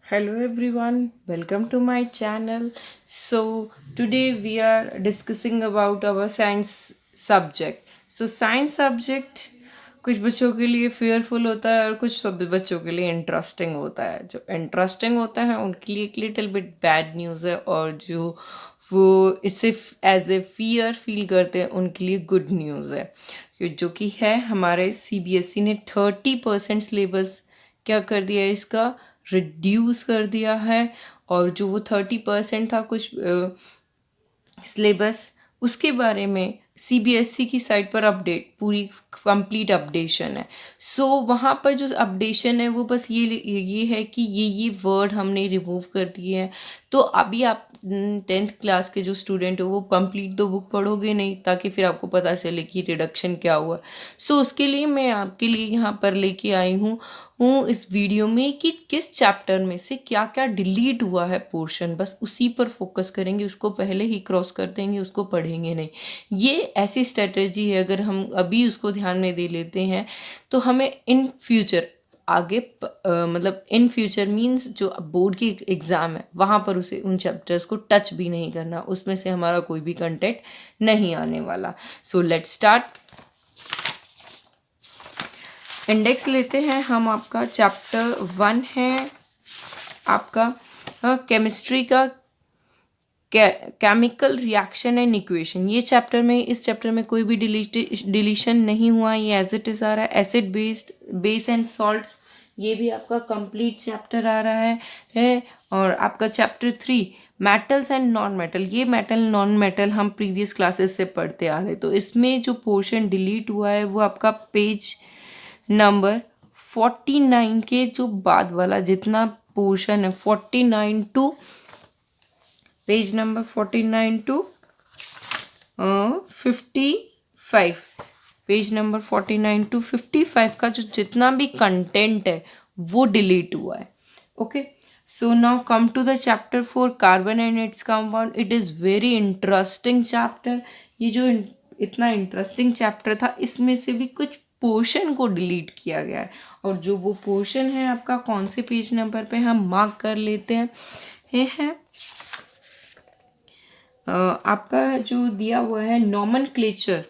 Hello everyone, welcome to my channel. So today we are discussing about our science subject. So science subject कुछ बच्चों के लिए fearful होता है और कुछ सब बच्चों के लिए इंटरेस्टिंग होता है। जो इंटरेस्टिंग होता है उनके लिए एक लिटिल बिट बैड न्यूज़ है, और जो वो इसे एज ए फियर फील करते हैं उनके लिए गुड न्यूज़ है। जो कि है हमारे सीबीएसई ने 30% सिलेबस क्या कर दिया है, इसका रिड्यूस कर दिया है। और जो वो 30% था कुछ सिलेबस, उसके बारे में सीबीएसई की साइट पर अपडेट पूरी कंप्लीट अपडेशन है। सो वहाँ पर जो अपडेशन है वो बस ये है कि ये वर्ड हमने रिमूव कर दिए हैं। तो अभी आप 10th क्लास के जो स्टूडेंट हो वो कंप्लीट तो बुक पढ़ोगे नहीं, ताकि फिर आपको पता चले कि रिडक्शन क्या हुआ। सो उसके लिए मैं आपके लिए यहाँ पर लेके आई हूँ इस वीडियो में कि किस चैप्टर में से क्या क्या डिलीट हुआ है पोर्शन, बस उसी पर फोकस करेंगे। उसको पहले ही क्रॉस कर देंगे, उसको पढ़ेंगे नहीं। ये ऐसी स्ट्रेटजी है, अगर हम अभी उसको ध्यान में दे लेते हैं तो हमें इन फ्यूचर आगे मतलब इन फ्यूचर मीन्स जो बोर्ड की एग्ज़ाम है वहाँ पर उसे उन चैप्टर्स को टच भी नहीं करना, उसमें से हमारा कोई भी कंटेंट नहीं आने वाला। So let's start. इंडेक्स लेते हैं हम। आपका चैप्टर 1 है आपका केमिस्ट्री का केमिकल रिएक्शन एंड इक्वेशन। ये चैप्टर में, इस चैप्टर में कोई भी डिलीशन नहीं हुआ, ये एज इट इज़ आ रहा है। Acid based base and salts, ये भी आपका कंप्लीट चैप्टर आ रहा है। और आपका chapter 3 metals and non metal, ये मेटल नॉन मेटल हम प्रीवियस क्लासेस से पढ़ते आ रहे, तो इसमें जो पोर्शन डिलीट हुआ है वो आपका पेज नंबर 49 के जो बाद वाला जितना पोर्शन है, 49 to page number 49 to 55, page number 49 to 55 का जो जितना भी कंटेंट है वो डिलीट हुआ है। Okay, so now come to the chapter 4 carbon and its compound. It is very interesting chapter. ये जो इतना इंटरेस्टिंग चैप्टर था, इसमें से भी कुछ पोर्शन को डिलीट किया गया है। और जो वो पोर्शन है आपका कौन से पेज नंबर पे हम मार्क कर लेते हैं, ये है आपका जो दिया हुआ है नॉमनक्लेचर।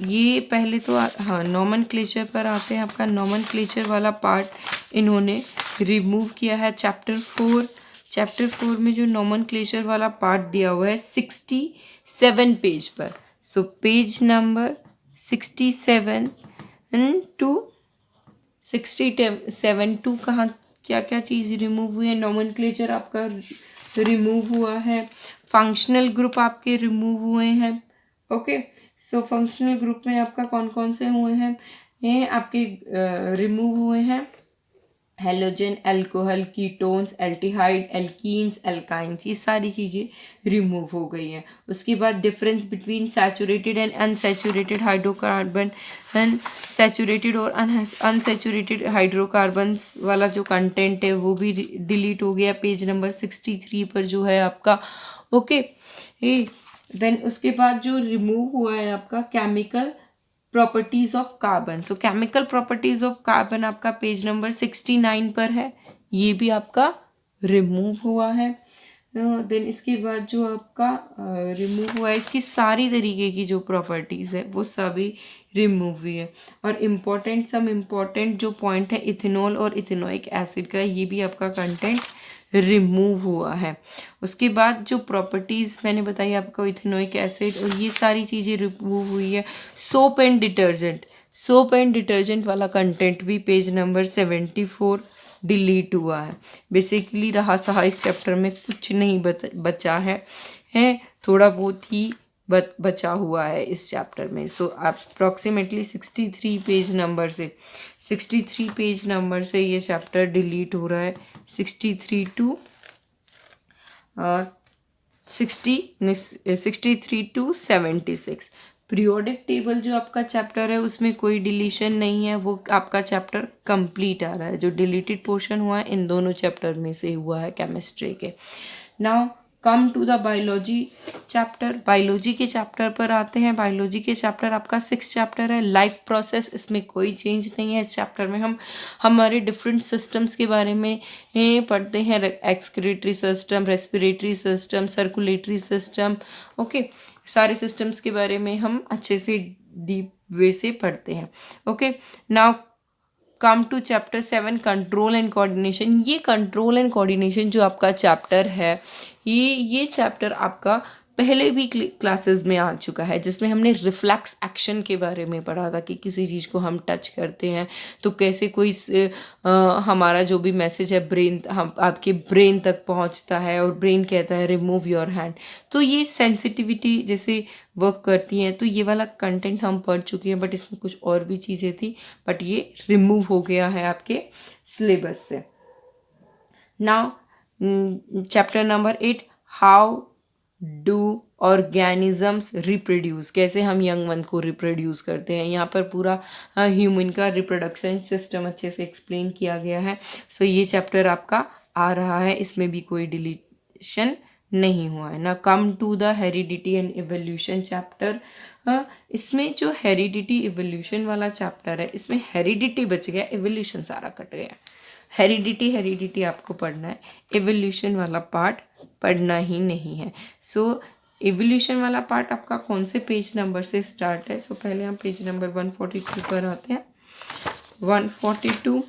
ये पहले तो हाँ, नॉमनक्लेचर पर आते हैं। आपका नॉमनक्लेचर वाला पार्ट इन्होंने रिमूव किया है चैप्टर 4। चैप्टर 4 में जो नॉमनक्लेचर वाला पार्ट दिया हुआ है 67 पेज पर। So page number 67 to 67 to कहाँ क्या क्या चीज़ रिमूव हुई है। नॉमनक्लेचर आपका रिमूव हुआ है, फंक्शनल ग्रुप आपके रिमूव हुए हैं। ओके, सो फंक्शनल ग्रुप में आपका कौन कौन से हुए हैं, ये आपके रिमूव हुए हैं halogen, alcohol, ketones, aldehyde, alkenes, alkynes, ये सारी चीज़ें रिमूव हो गई हैं। उसके बाद difference between saturated and unsaturated hydrocarbon, saturated और अनसैचुरेटेड हाइड्रोकार्बन्स वाला जो कंटेंट है वो भी डिलीट हो गया पेज नंबर 63 पर जो है आपका। ओके, देन उसके बाद जो रिमूव हुआ है आपका chemical properties of carbon. So chemical properties of carbon आपका पेज नंबर 69 पर है, ये भी आपका रिमूव हुआ है। देन इसके बाद जो आपका रिमूव हुआ है, इसकी सारी तरीके की जो प्रॉपर्टीज़ है वो सभी रिमूव हुई है। और इम्पॉर्टेंट जो पॉइंट है इथेनॉल और इथेनोइक एसिड का, ये भी आपका कंटेंट रिमूव हुआ है। उसके बाद जो प्रॉपर्टीज़ मैंने बताई आपको इथेनोइक एसिड और ये सारी चीज़ें रिमूव हुई है। सोप एंड डिटर्जेंट वाला कंटेंट भी पेज नंबर 74 डिलीट हुआ है। बेसिकली रहा सहा इस चैप्टर में कुछ नहीं बचा है थोड़ा बहुत ही बचा हुआ है इस चैप्टर में। सो अप्रॉक्सीमेटली 63 पेज नंबर से ये चैप्टर डिलीट हो रहा है। 63 टू 76। पीरियोडिक टेबल जो आपका चैप्टर है उसमें कोई डिलीशन नहीं है, वो आपका चैप्टर कंप्लीट आ रहा है। जो डिलीटेड पोर्शन हुआ है इन दोनों चैप्टर में से हुआ है केमिस्ट्री के। Now come to the biology chapter, biology के चैप्टर पर आते हैं। बायोलॉजी के चैप्टर आपका 6 चैप्टर है, लाइफ प्रोसेस, इसमें कोई चेंज नहीं है। इस चैप्टर में हम हमारे डिफरेंट सिस्टम्स के बारे में पढ़ते हैं, excretory system, respiratory system, circulatory system, okay, सारे सिस्टम्स के बारे में हम अच्छे से डीप वे से पढ़ते हैं। Okay, now come to chapter 7 control and coordination. ये कंट्रोल एंड कोऑर्डिनेशन जो आपका चैप्टर है, ये चैप्टर आपका पहले भी क्लासेस में आ चुका है, जिसमें हमने रिफ्लेक्स एक्शन के बारे में पढ़ा था कि किसी चीज़ को हम टच करते हैं तो कैसे कोई हमारा जो भी मैसेज है ब्रेन, हम आपके ब्रेन तक पहुंचता है और ब्रेन कहता है रिमूव योर हैंड। तो ये सेंसिटिविटी जैसे वर्क करती हैं। तो ये वाला कंटेंट हम पढ़ चुके हैं, बट इसमें कुछ और भी चीज़ें थी, बट ये रिमूव हो गया है आपके सिलेबस से। Now chapter number 8, how do organisms reproduce, कैसे हम यंग वन को रिप्रोड्यूस करते हैं। यहाँ पर पूरा ह्यूमन का रिप्रोडक्शन सिस्टम अच्छे से एक्सप्लेन किया गया है। सो ये चैप्टर आपका आ रहा है, इसमें भी कोई डिलीशन नहीं हुआ है ना। Come to the heredity and evolution chapter, इसमें जो हेरिडिटी इवोल्यूशन वाला चैप्टर है, इसमें हेरिडिटी बच गया, इवोल्यूशन सारा कट गया। हेरिडिटी आपको पढ़ना है, एवोल्यूशन वाला पार्ट पढ़ना ही नहीं है। सो एवोल्यूशन वाला पार्ट आपका कौन से पेज नंबर से स्टार्ट है? सो पहले हम पेज नंबर 142 पर आते हैं। 142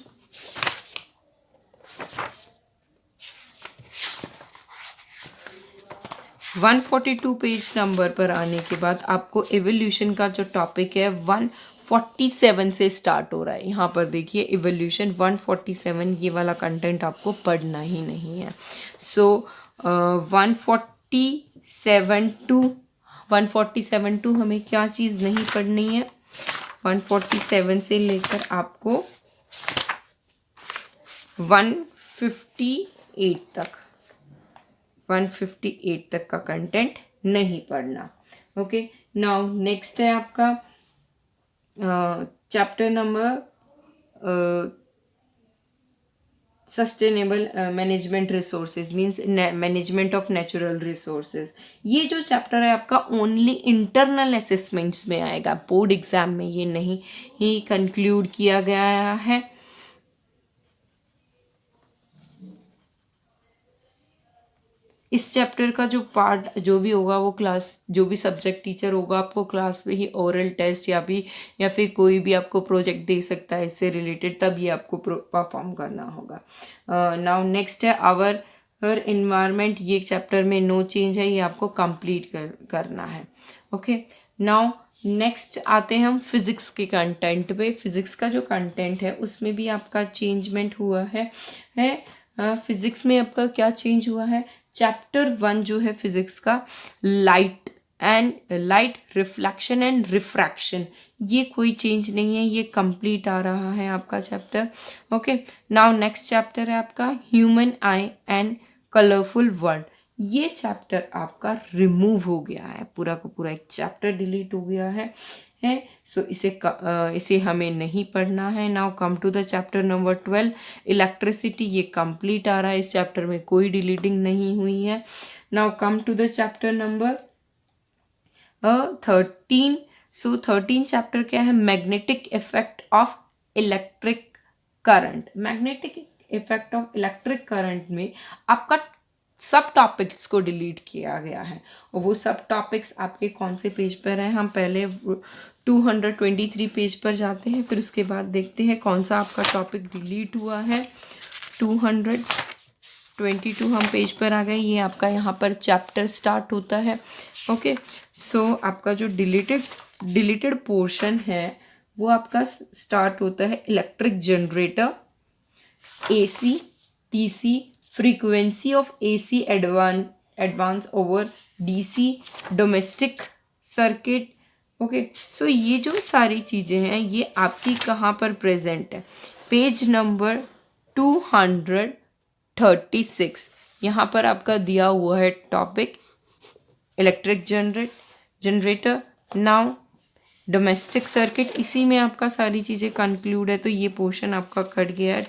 142 पेज नंबर पर आने के बाद आपको एवोल्यूशन का जो टॉपिक है 147 से स्टार्ट हो रहा है। यहाँ पर देखिए एवोल्यूशन 147, ये वाला कंटेंट आपको पढ़ना ही नहीं है। सो 147 टू हमें क्या चीज़ नहीं पढ़नी है? 147 से लेकर आपको 158 तक का कंटेंट नहीं पढ़ना। ओके, नाउ नेक्स्ट है आपका chapter number sustainable management resources, means management of natural resources. ये जो चैप्टर है आपका ओनली इंटरनल असेसमेंट्स में आएगा, बोर्ड एग्जाम में ये नहीं ही कंक्लूड किया गया है। इस चैप्टर का जो पार्ट जो भी होगा वो क्लास, जो भी सब्जेक्ट टीचर होगा आपको क्लास में ही ओरल टेस्ट या फिर कोई भी आपको प्रोजेक्ट दे सकता है इससे रिलेटेड, तब ये आपको परफॉर्म करना होगा। नाउ नेक्स्ट है आवर इन्वायरमेंट। ये चैप्टर में नो चेंज है, ये आपको कंप्लीट करना है। ओके, नाउ नेक्स्ट आते हैं हम फिज़िक्स के कंटेंट पे। फिज़िक्स का जो कंटेंट है उसमें भी आपका चेंजमेंट हुआ है। फिज़िक्स में आपका क्या चेंज हुआ है? चैप्टर 1 जो है फिज़िक्स का, लाइट रिफ्लेक्शन एंड रिफ्रैक्शन, ये कोई चेंज नहीं है, ये कंप्लीट आ रहा है आपका chapter. Okay, now next chapter है आपका human I and colourful world. ये चैप्टर आपका रिमूव हो गया है, पूरा का पूरा एक चैप्टर डिलीट हो गया है। सो इसे हमें नहीं पढ़ना है। Now come to the chapter number 12 electricity, ये कंप्लीट आ रहा है, इस चैप्टर में कोई डिलीटिंग नहीं हुई है। Now come to the chapter number 13। So 13 chapter क्या है? Magnetic effect of electric current. Magnetic effect of electric current में आपका सब टॉपिक्स को डिलीट किया गया है, और वो सब टॉपिक्स आपके कौन से पेज पर हैं? हम पहले 223 पेज पर जाते हैं, फिर उसके बाद देखते हैं कौन सा आपका टॉपिक डिलीट हुआ है। 222 हम पेज पर आ गए, ये आपका यहाँ पर चैप्टर स्टार्ट होता है। ओके, सो आपका जो डिलीटेड पोर्शन है वो आपका स्टार्ट होता है electric generator, AC, DC, frequency of AC advance over DC, domestic circuit. Okay, so ये जो सारी चीज़ें हैं ये आपकी कहाँ पर प्रेजेंट है? पेज नंबर 236, यहाँ पर आपका दिया हुआ है topic electric generator, now domestic circuit, इसी में आपका सारी चीज़ें कंक्लूड है। तो ये पोर्शन आपका कट गया है।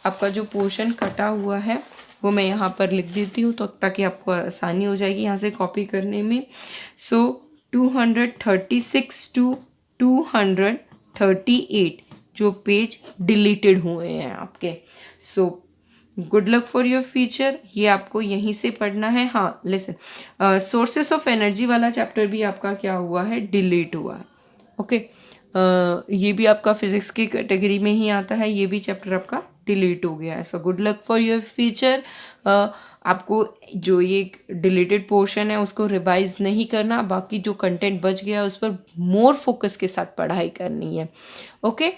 आपका जो पोर्शन कटा हुआ है वो मैं यहाँ पर लिख देती हूँ तो ताकि आपको आसानी हो जाएगी यहाँ से कॉपी करने में। सो 236 टू 238 जो पेज डिलीटेड हुए हैं आपके। So good luck for your future, ये आपको यहीं से पढ़ना है। हाँ लिसन, सोर्सेस ऑफ एनर्जी वाला चैप्टर भी आपका क्या हुआ है, डिलीट हुआ है। ओके, ये भी आपका फिजिक्स की कैटेगरी में ही आता है, ये भी चैप्टर आपका डिलीट हो गया है। So good luck for your future. आपको जो ये डिलीटेड पोर्शन है उसको रिवाइज नहीं करना, बाकी जो कंटेंट बच गया उस पर मोर फोकस के साथ पढ़ाई करनी है। Okay,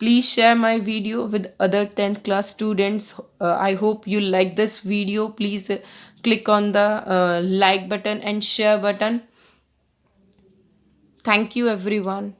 please share my video with other 10th class students. I hope you like this video. Please click on the like button and share button. Thank you everyone.